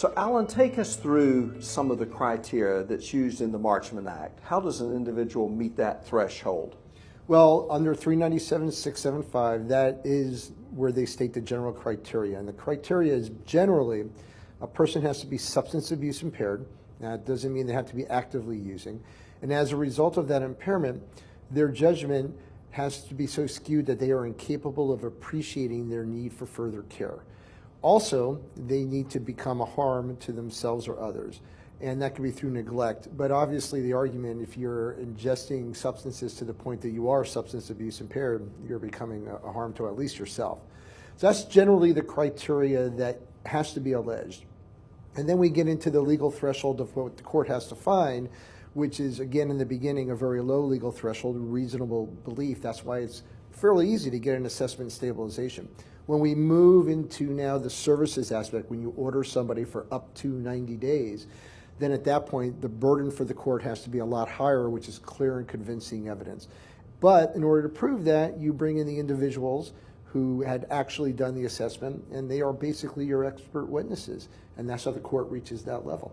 So Alan, take us through some of the criteria that's used in the Marchman Act. How does an individual meet that threshold? Well, under 397-675, that is where they state the general criteria. And the criteria is generally a person has to be substance abuse impaired. Now, it doesn't mean they have to be actively using. And as a result of that impairment, their judgment has to be so skewed that they are incapable of appreciating their need for further care. Also, they need to become a harm to themselves or others, and that can be through neglect. But obviously the argument, if you're ingesting substances to the point that you are substance abuse impaired, you're becoming a harm to at least yourself. So that's generally the criteria that has to be alleged. And then we get into the legal threshold of what the court has to find, which is, again, in the beginning, a very low legal threshold, reasonable belief. That's why it's fairly easy to get an assessment and stabilization. When we move into now the services aspect, when you order somebody for up to 90 days, then at that point, the burden for the court has to be a lot higher, which is clear and convincing evidence. But in order to prove that, you bring in the individuals who had actually done the assessment, and they are basically your expert witnesses, and that's how the court reaches that level.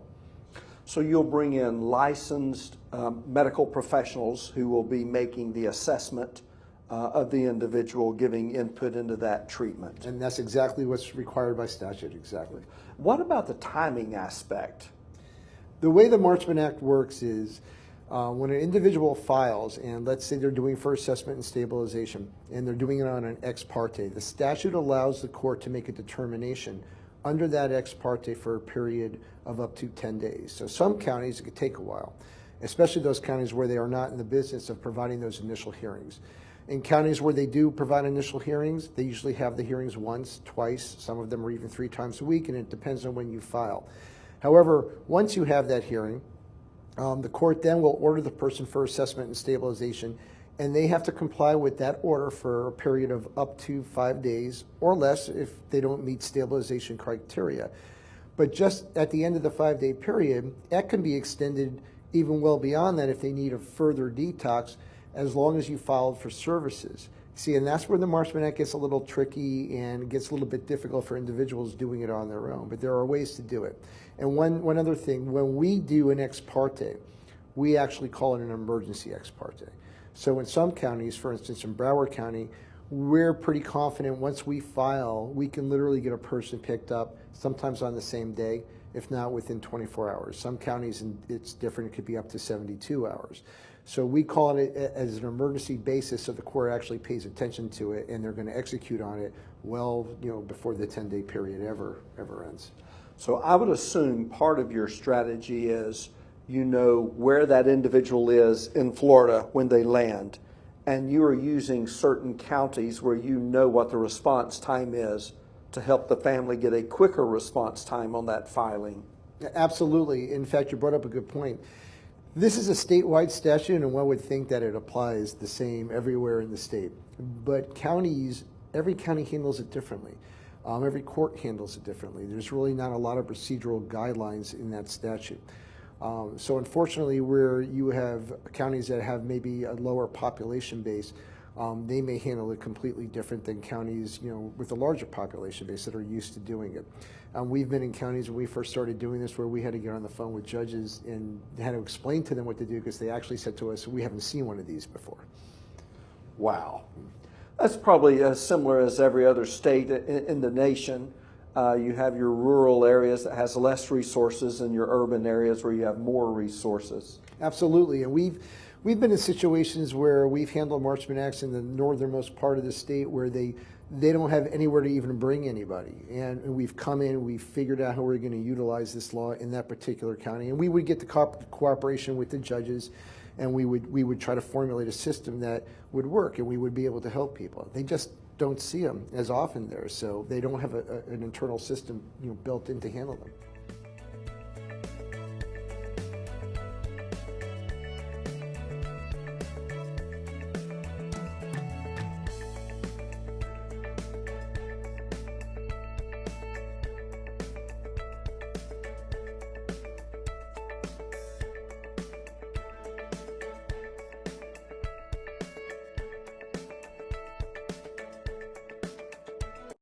So you'll bring in licensed medical professionals who will be making the assessment of the individual, giving input into that treatment. And that's exactly what's required by statute, exactly. What about the timing aspect? The way the Marchman Act works is when an individual files, and let's say they're doing for assessment and stabilization, and they're doing it on an ex parte, the statute allows the court to make a determination under that ex parte for a period of up to 10 days. So some counties, it could take a while, especially those counties where they are not in the business of providing those initial hearings. In counties where they do provide initial hearings, they usually have the hearings once, twice, some of them are even 3 times a week, and it depends on when you file. However, once you have that hearing, the court then will order the person for assessment and stabilization, and they have to comply with that order for a period of up to 5 days or less if they don't meet stabilization criteria. But just at the end of the 5-day period, that can be extended even well beyond that if they need a further detox, as long as you filed for services. See, and that's where the Marchman Act gets a little tricky and gets a little bit difficult for individuals doing it on their own, but there are ways to do it. And one other thing, when we do an ex parte, we actually call it an emergency ex parte. So in some counties, for instance in Broward County, we're pretty confident once we file, we can literally get a person picked up, sometimes on the same day, if not within 24 hours. Some counties, it's different, it could be up to 72 hours. So we call it as an emergency basis, so the court actually pays attention to it, and they're going to execute on it well, before the 10-day period ever ends. So I would assume part of your strategy is you know where that individual is in Florida when they land, and you are using certain counties where you know what the response time is to help the family get a quicker response time on that filing. Absolutely. In fact, you brought up a good point. This is a statewide statute, and one would think that it applies the same everywhere in the state. But counties, every county handles it differently. Every court handles it differently. There's really not a lot of procedural guidelines in that statute. So unfortunately, where you have counties that have maybe a lower population base, they may handle it completely different than counties, with a larger population base that are used to doing it. We've been in counties when we first started doing this where we had to get on the phone with judges and had to explain to them what to do because they actually said to us, we haven't seen one of these before. Wow. That's probably as similar as every other state in the nation. You have your rural areas that has less resources and your urban areas where you have more resources. Absolutely, and we've been in situations where we've handled Marchman Acts in the northernmost part of the state where they don't have anywhere to even bring anybody. And we've come in, we've figured out how we're going to utilize this law in that particular county. And we would get the cooperation with the judges, and we would try to formulate a system that would work, and we would be able to help people. They just don't see them as often there, so they don't have an internal system built in to handle them.